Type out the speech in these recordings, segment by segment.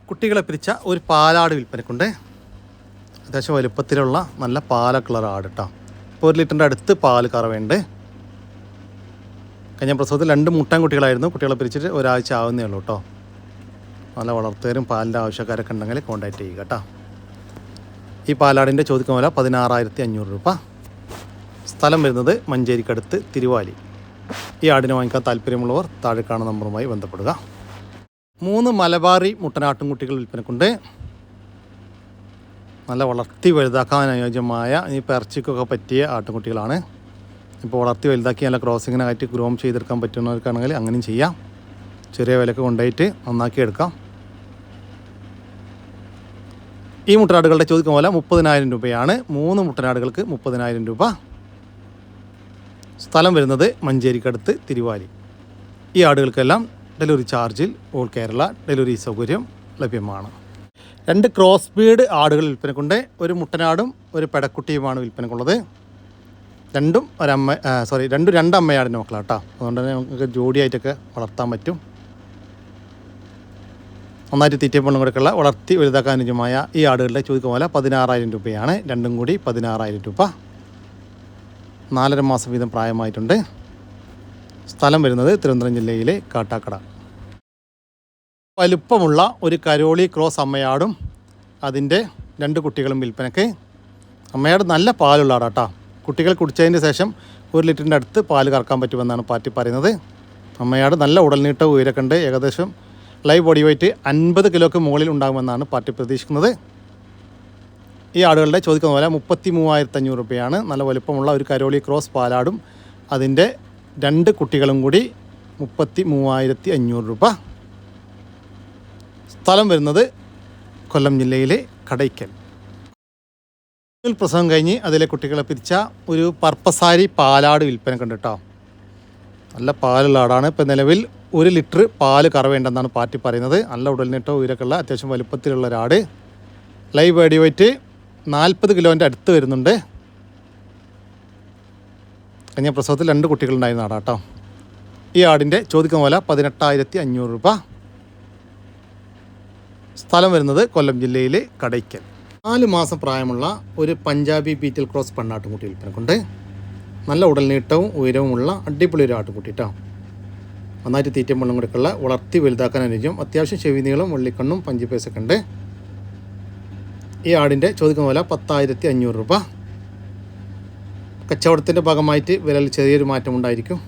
കുട്ടികളെ പിരിച്ച ഒരു പാലാട് വിൽപ്പനക്കുണ്ട്. അത്യാവശ്യം വലുപ്പത്തിലുള്ള നല്ല പാല കളർ ആട് കേട്ടോ. ഇപ്പോൾ 1 ലിറ്ററിൻ്റെ അടുത്ത് പാല് കറവുണ്ട്. കഴിഞ്ഞ പ്രസവത്തിൽ 2 മുട്ടൻ കുട്ടികളായിരുന്നു. കുട്ടികളെ പിരിച്ചിട്ട് ഒരാഴ്ച ആവുന്നേ ഉള്ളൂ കേട്ടോ. നല്ല വളർത്തുകാരും പാലിൻ്റെ ആവശ്യക്കാരൊക്കെ ഉണ്ടെങ്കിൽ കോൺടാക്റ്റ് ചെയ്യുക കേട്ടോ. ഈ പാലാടിൻ്റെ ചോദിക്കുന്ന വില 16,500 രൂപ. സ്ഥലം വരുന്നത് മഞ്ചേരിക്കടുത്ത് തിരുവാലി. ഈ ആടിനെ വാങ്ങിക്കാൻ താല്പര്യമുള്ളവർ താഴെ കാണുന്ന നമ്പറുമായി ബന്ധപ്പെടുക. 3 മലബാറി മുട്ടനാട്ടുംകുട്ടികൾ വിൽപ്പനക്കുണ്ട്. നല്ല വളർത്തി വലുതാക്കാൻ അനുയോജ്യമായ ഈ ഇറച്ചിക്കൊക്കെ പറ്റിയ ആട്ടുംകുട്ടികളാണ്. ഇപ്പോൾ വളർത്തി വലുതാക്കി നല്ല ക്രോസിങ്ങിനായിട്ട് ഗ്രോം ചെയ്തെടുക്കാൻ പറ്റുന്നവർക്കാണെങ്കിൽ അങ്ങനെയും ചെയ്യാം. ചെറിയ വിലക്ക് കൊണ്ടുപോയിട്ട് നന്നാക്കി എടുക്കാം. ഈ മുട്ടനാടുകളുടെ ചോദിക്കുന്ന പോലെ 30,000 രൂപയാണ്. 3 മുട്ടനാടുകൾക്ക് 30,000 രൂപ. സ്ഥലം വരുന്നത് മഞ്ചേരിക്കടുത്ത് തിരുവാലി. ഈ ആടുകൾക്കെല്ലാം ഡെലിവറി ചാർജിൽ ഓൾ കേരള ഡെലിവറി സൗകര്യം ലഭ്യമാണ്. 2 ക്രോസ് ബീഡ് ആടുകൾ വിൽപ്പനക്കുണ്ട്. ഒരു മുട്ടനാടും ഒരു പെടക്കുട്ടിയുമാണ് വിൽപ്പനക്കുള്ളത്. രണ്ടും 2 അമ്മയാടിൻ്റെ മക്കളാണ് കേട്ടോ. അതുകൊണ്ട് തന്നെ നമുക്ക് ജോഡിയായിട്ടൊക്കെ വളർത്താൻ പറ്റും. നന്നായിട്ട് തീറ്റയും വെള്ളം കൊടുക്കുള്ള വളർത്തി വലുതാക്കാൻ അനുയോജ്യമായ ഈ ആടുകളുടെ ചോദിക്കുന്ന പോലെ 16,000 രൂപയാണ്. രണ്ടും കൂടി 16,000 രൂപ. 4.5 മാസം വീതം പ്രായമായിട്ടുണ്ട്. സ്ഥലം വരുന്നത് തിരുവനന്തപുരം ജില്ലയിലെ കാട്ടാക്കട. വലുപ്പമുള്ള ഒരു കരോളി ക്രോസ് അമ്മയാടും അതിൻ്റെ 2 കുട്ടികളും വിൽപ്പനയ്ക്ക്. അമ്മയാട് നല്ല പാലുള്ള ആടാട്ടോ. കുട്ടികൾ കുടിച്ചതിന് ശേഷം 1 ലിറ്ററിൻ്റെ അടുത്ത് പാല് കറക്കാൻ പറ്റുമെന്നാണ് പാർട്ടി പറയുന്നത്. അമ്മയാട് നല്ല ഉടൽനീട്ടവും ഉയരൊക്കെ ഉണ്ട്. ഏകദേശം ലൈവ് ബോഡി വെയ്റ്റ് 50 കിലോയ്ക്ക് മുകളിൽ ഉണ്ടാകുമെന്നാണ് പാർട്ടി പ്രതീക്ഷിക്കുന്നത്. ഈ ആടുകളുടെ ചോദിക്കുന്ന പോലെ 33,500 രൂപയാണ്. നല്ല വലുപ്പമുള്ള ഒരു കരോളി ക്രോസ് പാലാടും അതിൻ്റെ 2 കുട്ടികളും കൂടി 33,500 രൂപ. സ്ഥലം വരുന്നത് കൊല്ലം ജില്ലയിലെ കടയ്ക്കൽ. പ്രസവം കഴിഞ്ഞ് അതിലെ കുട്ടികളെ പിരിച്ച ഒരു പർപ്പസാരി പാലാട് വിൽപ്പന കണ്ടു കേട്ടോ. നല്ല പാലുള്ള ആടാണ്. ഇപ്പോൾ നിലവിൽ 1 ലിറ്റർ പാല് കറവേണ്ടെന്നാണ് പാർട്ടി പറയുന്നത്. നല്ല ഉടൽനീട്ടോ ഉയരക്കുള്ള അത്യാവശ്യം വലുപ്പത്തിലുള്ള ഒരാട്. ലൈവ് ബോഡി വെയ്റ്റ് 40 കിലോൻ്റെ അടുത്ത് വരുന്നുണ്ട്. കഴിഞ്ഞ പ്രസവത്തിൽ 2 കുട്ടികളുണ്ടായിരുന്ന ആടാ കേട്ടോ. ഈ ആടിൻ്റെ ചോദിക്കുന്ന പോലെ 18,500 രൂപ. സ്ഥലം വരുന്നത് കൊല്ലം ജില്ലയിലെ കടയ്ക്കൽ. 4 മാസം പ്രായമുള്ള ഒരു പഞ്ചാബി ബീറ്റൽ ക്രോസ് പെണ്ണാട്ടുംകുട്ടി വിൽപ്പനക്കുണ്ട്. നല്ല ഉടൽനീട്ടവും ഉയരവുമുള്ള അടിപൊളി ഒരു ആട്ടുംകുട്ടി കേട്ടോ. നന്നായിട്ട് തീറ്റയും വെള്ളം കൊടുക്കുള്ള വളർത്തി വലുതാക്കാൻ അനുയോജ്യം. അത്യാവശ്യം ചെവി നീളം വെള്ളിക്കണ്ണും പഞ്ചിപ്പേസൊക്കെ ഉണ്ട്. ഈ ആടിൻ്റെ ചോദിക്കുന്ന പോലെ 10,500 രൂപ. കച്ചവടത്തിൻ്റെ ഭാഗമായിട്ട് വിലയിൽ ചെറിയൊരു മാറ്റമുണ്ടായിരിക്കും.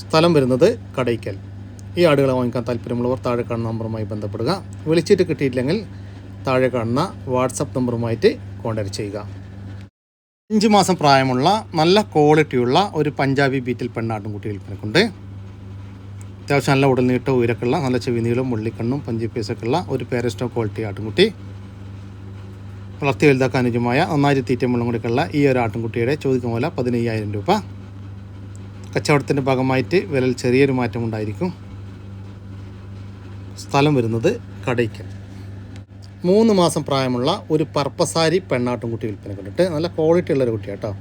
സ്ഥലം വരുന്നത് കടയ്ക്കൽ. ഈ ആടുകളെ വാങ്ങിക്കാൻ താല്പര്യമുള്ളവർ താഴെ കാണുന്ന നമ്പറുമായി ബന്ധപ്പെടുക. വിളിച്ചിട്ട് കിട്ടിയിട്ടില്ലെങ്കിൽ താഴെ കാണുന്ന വാട്സപ്പ് നമ്പറുമായിട്ട് കോൺടാക്റ്റ് ചെയ്യുക. 5 മാസം പ്രായമുള്ള നല്ല ക്വാളിറ്റിയുള്ള ഒരു പഞ്ചാബി ബീറ്റിൽ പെണ്ണാട്ടുംകുട്ടി വിൽപ്പനക്കുണ്ട്. അത്യാവശ്യം നല്ല ഉടൽനീട്ടവും ഉയരക്കുള്ള നല്ല ചെവി നീളവും മുള്ളിക്കണ്ണും പഞ്ചിപ്പേസൊക്കെ ഉള്ള ഒരു പേരസ്റ്റോ ക്വാളിറ്റി ആട്ടുംകുട്ടി. വളർത്തി വലുതാക്കാൻ അനുയോജ്യമായ നന്നായിട്ട് തീറ്റയും വെള്ളം കൊടുക്കുള്ള ഈ ഒരു ആട്ടുംകുട്ടിയുടെ ചോദിക്കുന്ന പോലെ 15,000 രൂപ. കച്ചവടത്തിൻ്റെ ഭാഗമായിട്ട് വിലയിൽ ചെറിയൊരു മാറ്റമുണ്ടായിരിക്കും. സ്ഥലം വരുന്നത് കടയ്ക്കൽ. 3 മാസം പ്രായമുള്ള ഒരു പർപ്പസാരി പെണ്ണാട്ടുംകുട്ടി വിൽപ്പന കണ്ടിട്ട് നല്ല ക്വാളിറ്റി ഉള്ളൊരു കുട്ടിയാണ് കേട്ടോ.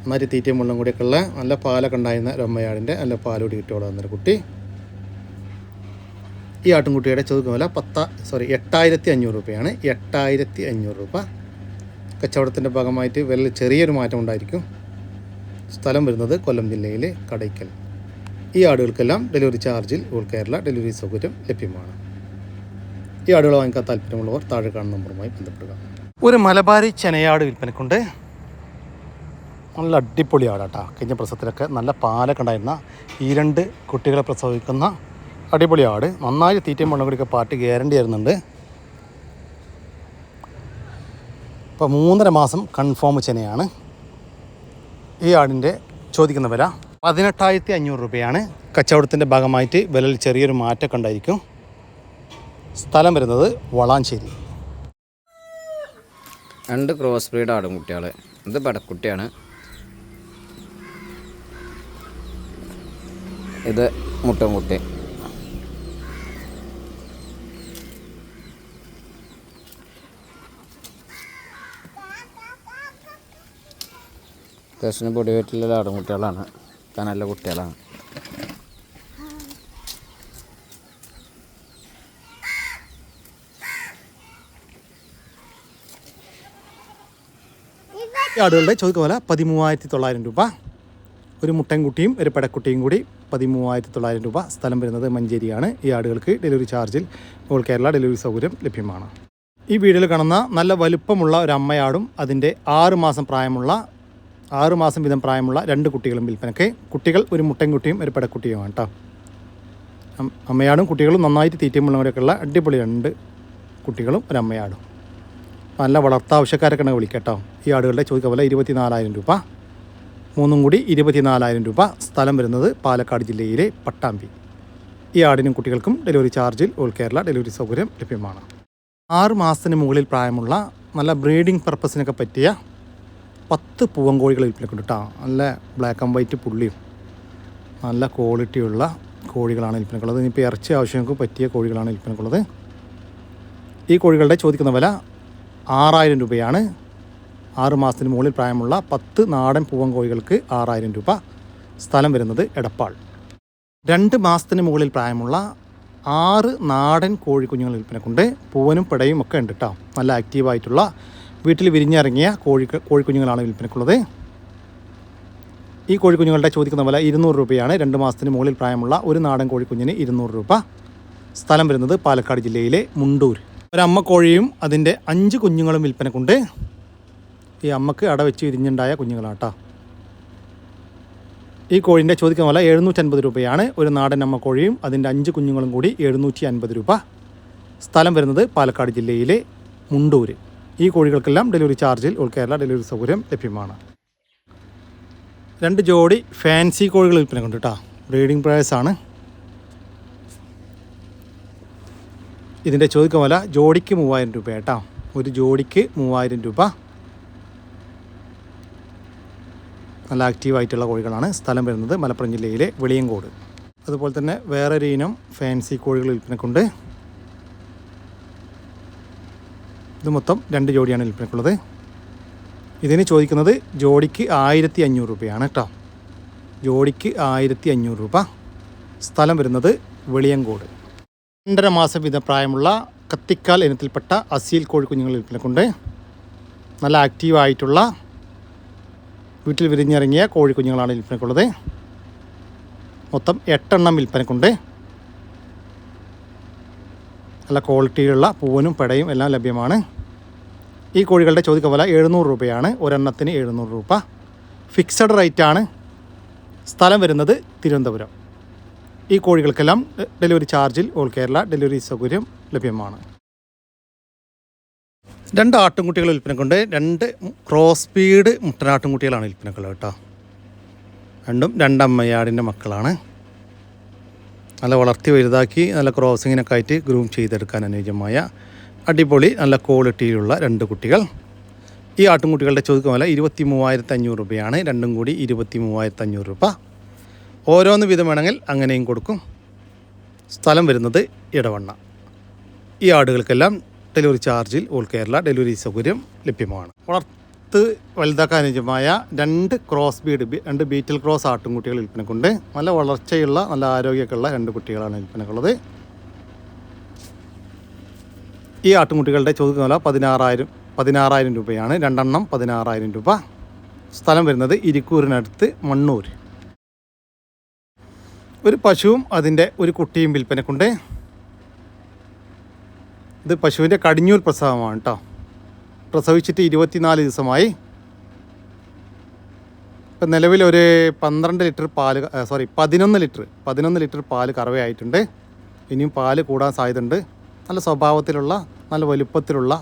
നന്നായിട്ട് തീറ്റയും വെള്ളം കൂടിയൊക്കെ ഉള്ള നല്ല പാലൊക്കെ ഉണ്ടായിരുന്ന ഒരു അമ്മയാടിൻ്റെ നല്ല പാലുകൂടി കിട്ടോടെ വന്നൊരു കുട്ടി. ഈ ആട്ടുംകുട്ടിയുടെ ചോദിക്കുന്ന വില 8,500 രൂപയാണ്. 8,500 രൂപ. കച്ചവടത്തിൻ്റെ ഭാഗമായിട്ട് വിലയിൽ ചെറിയൊരു മാറ്റം ഉണ്ടായിരിക്കും. സ്ഥലം വരുന്നത് കൊല്ലം ജില്ലയിലെ കടയ്ക്കൽ. ഈ ആടുകൾക്കെല്ലാം ഡെലിവറി ചാർജിൽ ഓൾ കേരള ഡെലിവറി സൗകര്യം ലഭ്യമാണ്. ഈ ആടുകൾ വാങ്ങിക്കാൻ താല്പര്യമുള്ളവർ താഴെ കാണുന്ന നമ്പറുമായി ബന്ധപ്പെടുക. ഒരു മലബാരി ചെനയാട് വിൽപ്പനക്കുണ്ട്. നല്ല അടിപൊളി ആടാട്ടാ. കഴിഞ്ഞ പ്രസവത്തിലൊക്കെ നല്ല പാലൊക്കെ ഉണ്ടായിരുന്ന ഈ 2 കുട്ടികളെ പ്രസവിക്കുന്ന അടിപൊളി ആട്. നന്നായി തീറ്റയും വെള്ളം കൂടിയൊക്കെ പാർട്ടി ഗ്യാരണ്ടി ആയിരുന്നുണ്ട്. ഇപ്പോൾ 3.5 മാസം കൺഫേം ചെനയാണ്. ഈ ആടിൻ്റെ ചോദിക്കുന്ന വില 18,500 രൂപയാണ്. കച്ചവടത്തിൻ്റെ ഭാഗമായിട്ട് വിലയിൽ ചെറിയൊരു മാറ്റമൊക്കെ ഉണ്ടായിരിക്കും. സ്ഥലം വരുന്നത് വളാഞ്ചേരി. 2 ക്രോസ് ബ്രീഡ് ആടും കുട്ടികൾ. ഇത് പടക്കുട്ടിയാണ്. ഇത് മുട്ടൻകുട്ടി. അത്യാവശ്യം പൊടി വെയിറ്റുള്ള ആടും കുട്ടികളാണ്. നല്ല കുട്ടികളാണ്. ഈ ആടുകളുടെ ചോദിക്കുന്ന വില 13,900 രൂപ. ഒരു മുട്ടൻകുട്ടിയും ഒരു പെടക്കുട്ടിയും കൂടി 13,900 രൂപ. സ്ഥലം വരുന്നത് മഞ്ചേരിയാണ്. ഈ ആടുകൾക്ക് ഡെലിവറി ചാർജിൽ ഓൾ കേരള ഡെലിവറി സൗകര്യം ലഭ്യമാണ്. ഈ വീഡിയോയിൽ കാണുന്ന നല്ല വലുപ്പമുള്ള ഒരു അമ്മയാടും അതിൻ്റെ 6 മാസം വീതം പ്രായമുള്ള 2 കുട്ടികളും വിൽപ്പനയ്ക്ക്. കുട്ടികൾ ഒരു മുട്ടൻകുട്ടിയും ഒരു പെടക്കുട്ടിയുമാണ് കേട്ടോ. അമ്മയാടും കുട്ടികളും നന്നായിട്ട് തീറ്റയുമുള്ളവരൊക്കെയുള്ള അടിപൊളി 2 കുട്ടികളും ഒരു അമ്മയാടും. നല്ല വളർത്താവശ്യക്കാരൊക്കെ വിളിക്കാം കേട്ടോ. ഈ ആടുകളുടെ ചോദിക്കുന്ന വില 24,000 രൂപ. 3 കൂടി 24,000 രൂപ. സ്ഥലം വരുന്നത് പാലക്കാട് ജില്ലയിലെ പട്ടാമ്പി. ഈ ആടിനും കുട്ടികൾക്കും ഡെലിവറി ചാർജിൽ ഓൾ കേരള ഡെലിവറി സൗകര്യം ലഭ്യമാണ്. 6 മാസത്തിന് മുകളിൽ പ്രായമുള്ള നല്ല ബ്രീഡിംഗ് പർപ്പസിനൊക്കെ പറ്റിയ 10 പൂവൻ കോഴികൾ വിൽപ്പനക്കുണ്ട് കേട്ടോ. നല്ല ബ്ലാക്ക് ആൻഡ് വൈറ്റ് പുള്ളിയും നല്ല ക്വാളിറ്റിയുള്ള കോഴികളാണ് വിൽപ്പനക്കുള്ളത്. ഇനിയിപ്പോൾ ഇറച്ചി ആവശ്യങ്ങൾക്ക് പറ്റിയ കോഴികളാണ് വിൽപ്പനക്കുള്ളത്. ഈ കോഴികളുടെ ചോദിക്കുന്ന വില 6,000 രൂപയാണ്. 6 മാസത്തിന് മുകളിൽ പ്രായമുള്ള 10 നാടൻ പൂവൻ കോഴികൾക്ക് 6,000 രൂപ. സ്ഥലം വരുന്നത് എടപ്പാൾ. 2 മാസത്തിന് മുകളിൽ പ്രായമുള്ള 6 നാടൻ കോഴിക്കുഞ്ഞുങ്ങൾ വിൽപ്പനക്കുണ്ട്. പൂവനും പിടയും ഒക്കെ ഉണ്ട് കേട്ടോ. നല്ല ആക്റ്റീവായിട്ടുള്ള വീട്ടിൽ വിരിഞ്ഞിറങ്ങിയ കോഴിക്കുഞ്ഞുങ്ങളാണ് വിൽപ്പനക്കുള്ളത്. ഈ കോഴിക്കുഞ്ഞുങ്ങളുടെ ചോദിക്കുന്ന വില 200 രൂപയാണ്. 2 മാസത്തിന് മുകളിൽ പ്രായമുള്ള ഒരു നാടൻ കോഴിക്കുഞ്ഞിന് 200 രൂപ. സ്ഥലം വരുന്നത് പാലക്കാട് ജില്ലയിലെ മുണ്ടൂർ. ഒരമ്മ കോഴിയും അതിൻ്റെ 5 കുഞ്ഞുങ്ങളും വിൽപ്പനക്കുണ്ട്. ഈ അമ്മക്ക് അടവെച്ച് വിരിഞ്ഞുണ്ടായ കുഞ്ഞുങ്ങളാണ് കേട്ടോ. ഈ കോഴിൻ്റെ ചോദിക്കുന്ന വില 750 രൂപയാണ്. ഒരു നാടൻ അമ്മ കോഴിയും അതിൻ്റെ 5 കുഞ്ഞുങ്ങളും കൂടി 750 രൂപ. സ്ഥലം വരുന്നത് പാലക്കാട് ജില്ലയിലെ മുണ്ടൂർ. ഈ കോഴികൾക്കെല്ലാം ഡെലിവറി ചാർജിൽ ഓൾ കേരള ഡെലിവറി സൗകര്യം ലഭ്യമാണ്. 2 ജോഡി ഫാൻസി കോഴികൾ വിൽപ്പനക്കുണ്ട് കേട്ടോ. ബ്രീഡിംഗ് പ്രൈസാണ്. ഇതിൻ്റെ ചോദിക്കുന്ന വില ജോഡിക്ക് 3,000 രൂപ കേട്ടോ. ഒരു ജോഡിക്ക് 3,000 രൂപ. നല്ല ആക്റ്റീവായിട്ടുള്ള കോഴികളാണ്. സ്ഥലം വരുന്നത് മലപ്പുറം ജില്ലയിലെ വെളിയങ്കോട്. അതുപോലെ തന്നെ വേറൊരു ഇനം ഫാൻസി കോഴികൾ വിൽപ്പനക്കുണ്ട്. ഇത് മൊത്തം 2 ജോഡിയാണ് വിൽപ്പനക്കുള്ളത്. ഇതിന് ചോദിക്കുന്നത് ജോഡിക്ക് 1,500 രൂപയാണ് കേട്ടോ. ജോഡിക്ക് 1,500 രൂപ. സ്ഥലം വരുന്നത് വെളിയങ്കോട്. 2.5 മാസം വീതം പ്രായമുള്ള കത്തിക്കാൽ ഇനത്തിൽപ്പെട്ട അസീൽ കോഴിക്കുഞ്ഞുങ്ങൾ വിൽപ്പനക്കുണ്ട്. നല്ല ആക്റ്റീവായിട്ടുള്ള വീട്ടിൽ വിരിഞ്ഞിറങ്ങിയ കോഴിക്കുഞ്ഞുങ്ങളാണ് വിൽപ്പനക്കുള്ളത്. മൊത്തം 8 എണ്ണം വിൽപ്പനക്കുണ്ട്. നല്ല ക്വാളിറ്റിയിലുള്ള പൂവനും പെടയും എല്ലാം ലഭ്യമാണ്. ഈ കോഴികളുടെ ചോദിക്കുന്ന വില 700 രൂപയാണ്. ഒരെണ്ണത്തിന് 700 രൂപ. ഫിക്സഡ് റേറ്റാണ്. സ്ഥലം വരുന്നത് തിരുവനന്തപുരം. ഈ കോഴികൾക്കെല്ലാം ഡെലിവറി ചാർജിൽ ഓൾ കേരള ഡെലിവറി സൗകര്യം ലഭ്യമാണ്. 2 ആട്ടിൻകുട്ടികൾ വിൽപ്പനക്കുണ്ട്. 2 ക്രോസ് സ്പീഡ് മുട്ടനാട്ടിൻകുട്ടികളാണ് വിൽപ്പനക്കുള്ളത് കേട്ടോ. രണ്ടും 2 അമ്മയാടിൻ്റെ മക്കളാണ്. നല്ല വളർത്തി വലുതാക്കി നല്ല ക്രോസിങ്ങിനൊക്കെ ആയിട്ട് ഗ്രൂം ചെയ്തെടുക്കാൻ അനുയോജ്യമായ അടിപൊളി നല്ല ക്വാളിറ്റിയിലുള്ള 2 കുട്ടികൾ. ഈ ആട്ടിൻകുട്ടികളുടെ ചോദിക്കുന്ന വില 23,500 രൂപയാണ്. 2 കൂടി 23,500 രൂപ. ഓരോന്ന് വീതം വേണമെങ്കിൽ അങ്ങനെയും കൊടുക്കും. സ്ഥലം വരുന്നത് ഇടവണ്ണ. ഈ ആടുകൾക്കെല്ലാം ഡെലിവറി ചാർജിൽ ഓൾ കേരള ഡെലിവറി സൗകര്യം ലഭ്യമാണ്. വളർത്ത് വലുതാക്കാൻ അനുയോജ്യമായ 2 ക്രോസ് ബീഡ് 2 ബീറ്റൽ ക്രോസ് ആട്ടിൻകുട്ടികൾ വിൽപ്പനക്കുണ്ട്. നല്ല വളർച്ചയുള്ള നല്ല ആരോഗ്യമൊക്കെയുള്ള 2 കുട്ടികളാണ് വിൽപ്പനക്കുള്ളത്. ഈ ആട്ടിൻകുട്ടികളുടെ ചോദിക്കുന്ന വില 16,000 രൂപയാണ്. 2 എണ്ണം 16,000 രൂപ. സ്ഥലം വരുന്നത് ഇരിക്കൂറിനടുത്ത് മണ്ണൂർ. ഒരു പശുവും അതിൻ്റെ ഒരു കുട്ടിയും വിൽപ്പനക്കുണ്ട്. ഇത് പശുവിൻ്റെ കടിഞ്ഞൂൽ പ്രസവമാണ് കേട്ടോ. പ്രസവിച്ചിട്ട് 24 ദിവസമായി. ഇപ്പം നിലവിൽ ഒരു 11 ലിറ്റർ പാല് കറവയായിട്ടുണ്ട്. ഇനിയും പാല് കൂടാൻ സാധ്യതയുണ്ട്. നല്ല സ്വഭാവത്തിലുള്ള നല്ല വലുപ്പത്തിലുള്ള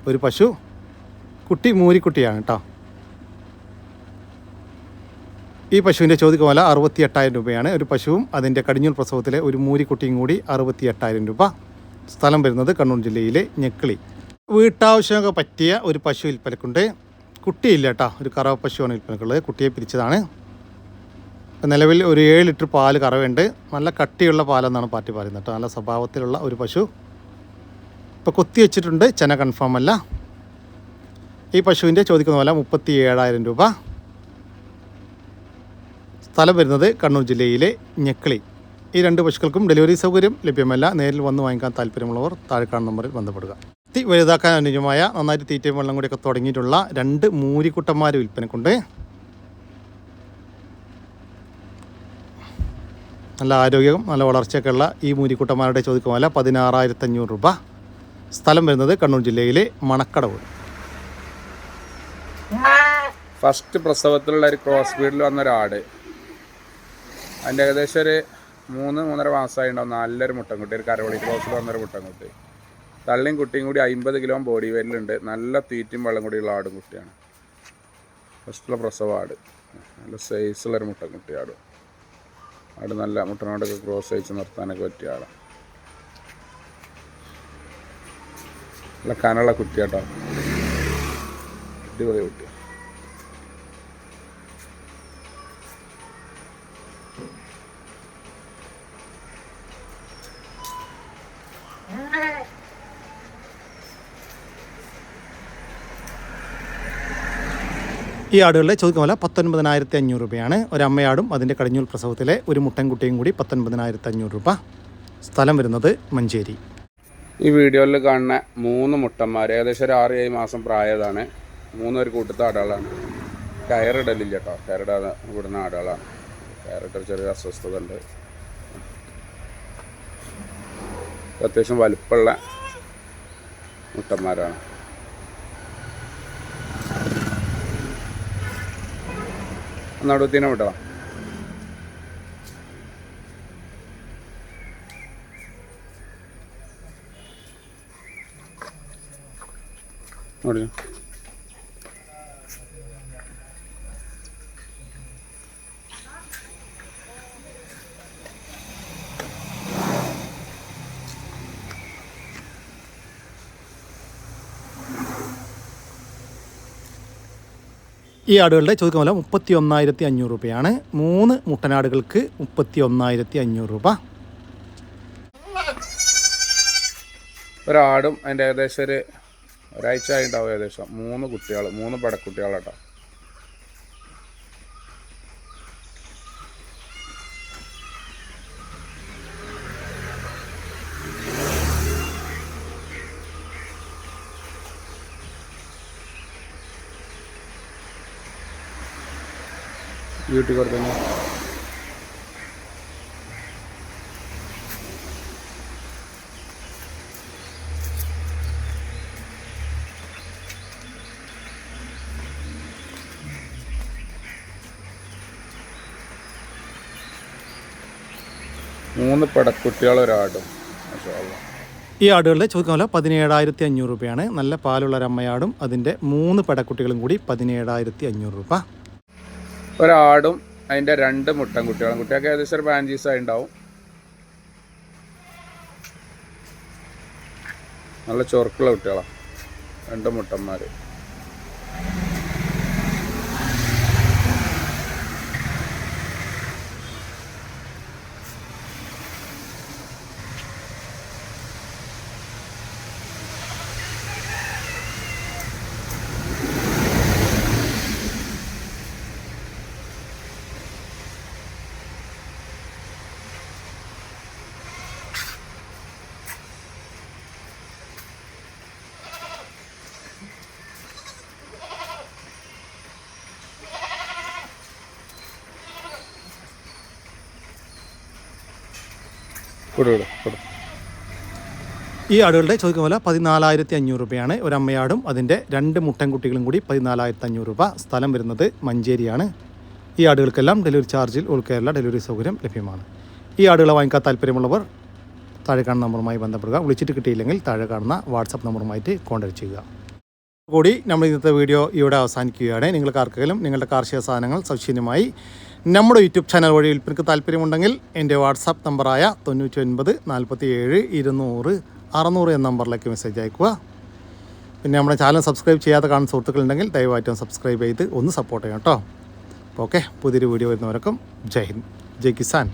ഒരു പശു. കുട്ടി മൂരിക്കുട്ടിയാണ് കേട്ടോ. ഈ പശുവിൻ്റെ ചോദിക്കുന്ന വില 68,000 രൂപയാണ്. ഒരു പശുവും അതിൻ്റെ കടിഞ്ഞൂൽ പ്രസവത്തിലെ ഒരു മൂരിക്കുട്ടിയും കൂടി 68,000 രൂപ. സ്ഥലം വരുന്നത് കണ്ണൂർ ജില്ലയിലെ ഞെക്കിളി. വീട്ടാവശ്യമൊക്കെ പറ്റിയ ഒരു പശു വിൽപ്പനക്കുണ്ട്. കുട്ടിയില്ല കേട്ടോ. ഒരു കറവ പശുവാണ് വിൽപ്പനക്കുള്ളത്. കുട്ടിയെ പിരിച്ചതാണ്. നിലവിൽ ഒരു 7 ലിറ്റർ പാല് കറവുണ്ട്. നല്ല കട്ടിയുള്ള പാലെന്നാണ് പാർട്ടി പറയുന്നത് കേട്ടോ. നല്ല സ്വഭാവത്തിലുള്ള ഒരു പശു. ഇപ്പോൾ കൊത്തി വെച്ചിട്ടുണ്ട്. ചെന കൺഫേം അല്ല. ഈ പശുവിൻ്റെ ചോദിക്കുന്ന വില 37,000 രൂപ. സ്ഥലം വരുന്നത് കണ്ണൂർ ജില്ലയിലെ ഞെക്കിളി. ഈ 2 പശുക്കൾക്കും ഡെലിവറി സൗകര്യം ലഭ്യമല്ല. നേരിൽ വന്ന് വാങ്ങിക്കാൻ താല്പര്യമുള്ളവർ താഴെ കാണുന്ന നമ്പറിൽ ബന്ധപ്പെടുക. വളർത്തി വലുതാക്കാൻ അനുയോജ്യമായ നന്നായിട്ട് തീറ്റയും വെള്ളം കൂടിയൊക്കെ തുടങ്ങിയിട്ടുള്ള 2 മൂരിക്കുട്ടന്മാർ വിൽപ്പനക്കുണ്ട്. നല്ല ആരോഗ്യവും നല്ല വളർച്ചയൊക്കെ ഉള്ള ഈ മൂരിക്കുട്ടന്മാരുടെ ചോദിക്കുന്ന വില 16,500 രൂപ. സ്ഥലം വരുന്നത് കണ്ണൂർ ജില്ലയിലെ മണക്കടവ്. ഫസ്റ്റ് പ്രസവത്തിലുള്ള ഒരു ക്രോസ് ബ്രീഡിൽ വന്നൊരാട്. അതിൻ്റെ ഏകദേശം ഒരു 3-3.5 മാസമായി ഉണ്ടാവും. നല്ലൊരു മുട്ടൻകുട്ടി, ഒരു കരവളി ക്രോസിൽ വന്നൊരു മുട്ടൻകുട്ടി. തള്ളിയും കുട്ടിയും കൂടി 50 കിലോ ബോഡി വെയിലുണ്ട്. നല്ല തീറ്റയും വെള്ളം കൂടിയുള്ള ആടും കുട്ടിയാണ്. ഫസ്റ്റുള്ള പ്രസവ ആട്, നല്ല സൈസുള്ളൊരു മുട്ടൻകുട്ടി ആട്. ആട് നല്ല മുട്ടനോടൊക്കെ ക്രോസ് അയച്ച് നിർത്താനൊക്കെ പറ്റിയ ആളാണ്. നല്ല കനുള്ള കുട്ടിയാട്ടോ, അടിപൊളി കുട്ടി. ഈ ആടുകളുടെ ചോദിക്കുന്ന വില 19,500 രൂപയാണ്. ഒരമ്മയാടും അതിൻ്റെ കടിഞ്ഞൂൽ പ്രസവത്തിലെ ഒരു മുട്ടൻകുട്ടിയും കൂടി 19,500 രൂപ. സ്ഥലം വരുന്നത് മഞ്ചേരി. ഈ വീഡിയോയിൽ കാണുന്ന 3 മുട്ടന്മാർ ഏകദേശം ഒരു 6-7 മാസം പ്രായതാണ്. 3 ഒരു കൂട്ടത്തെ ആടുകളാണ്. കയറിടലില്ല കേട്ടോ, കയറിടാതെ വിടുന്ന ആടുകളാണ്. കയറിട്ട ചെറിയ അസ്വസ്ഥത ഉണ്ട്. അത്യാവശ്യം വലുപ്പമുള്ള മുട്ടന്മാരാണ്. നടുത്തിനെ വിട്ടോ. ഈ ആടുകളുടെ ചോദിക്കുന്ന വില 31,500 രൂപയാണ്. 3 മുട്ടനാടുകൾക്ക് 31,500 രൂപ. ഒരാടും അതിൻ്റെ ഏകദേശം ഒരാഴ്ച ആയിട്ടുണ്ടാവും. ഏകദേശം 3 കുട്ടികൾ, 3 പടക്കുട്ടികളാട്ടോ. ബ്യൂട്ടി കൊടുത്തു. മൂന്ന് പടക്കുട്ടികൾ ഒരാടും. ഈ ആടുകളുടെ ചോദിക്കുന്ന വില 17,500 രൂപയാണ്. നല്ല പാലുള്ള ഒരമ്മയാടും അതിൻ്റെ 3 പടക്കുട്ടികളും കൂടി 17,500 രൂപ. ഒരാടും അതിൻ്റെ 2 മുട്ടൻകുട്ടികളും. കുട്ടികൾക്ക് ഏകദേശം ഒരു 15 ദിവസമായി ഉണ്ടാവും. നല്ല ചൊറുക്കുള്ള കുട്ടികളാണ്, 2 മുട്ടന്മാർ. ഈ ആടുകളുടെ ചോദിക്കുന്ന വില 14,500 രൂപയാണ്. ഒരമ്മയാടും അതിൻ്റെ 2 മുട്ടൻകുട്ടികളും കൂടി 14,500 രൂപ. സ്ഥലം വരുന്നത് മഞ്ചേരിയാണ്. ഈ ആടുകൾക്കെല്ലാം ഡെലിവറി ചാർജിൽ ഓൾ കേരള ഡെലിവറി സൗകര്യം ലഭ്യമാണ്. ഈ ആടുകളെ വാങ്ങിക്കാൻ താല്പര്യമുള്ളവർ താഴെ കാണുന്ന നമ്പറുമായി ബന്ധപ്പെടുക. വിളിച്ചിട്ട് കിട്ടിയില്ലെങ്കിൽ താഴെ കാണുന്ന വാട്സപ്പ് നമ്പറുമായിട്ട് കോൺടാക്ട് ചെയ്യുക. കൂടി നമ്മൾ ഇന്നത്തെ വീഡിയോ ഇവിടെ അവസാനിക്കുകയാണ്. നിങ്ങൾക്ക് ആർക്കെങ്കിലും നിങ്ങളുടെ കാർഷിക സാധനങ്ങൾ സൗജന്യമായി നമ്മുടെ യൂട്യൂബ് ചാനൽ വഴി വിൽപ്പനയ്ക്ക് താല്പര്യമുണ്ടെങ്കിൽ എൻ്റെ വാട്സാപ്പ് നമ്പറായ 99 47 200 600 എന്ന നമ്പറിലേക്ക് മെസ്സേജ് അയക്കുക. പിന്നെ നമ്മുടെ ചാനൽ സബ്സ്ക്രൈബ് ചെയ്യാതെ കാണുന്ന സുഹൃത്തുക്കളുണ്ടെങ്കിൽ ദയവായിട്ടും സബ്സ്ക്രൈബ് ചെയ്ത് ഒന്ന് സപ്പോർട്ട് ചെയ്യാം കേട്ടോ. ഓക്കെ, പുതിയൊരു വീഡിയോ വരുന്നവർക്കും ജയ് ഹിന്ദ്, ജയ് കിസാൻ.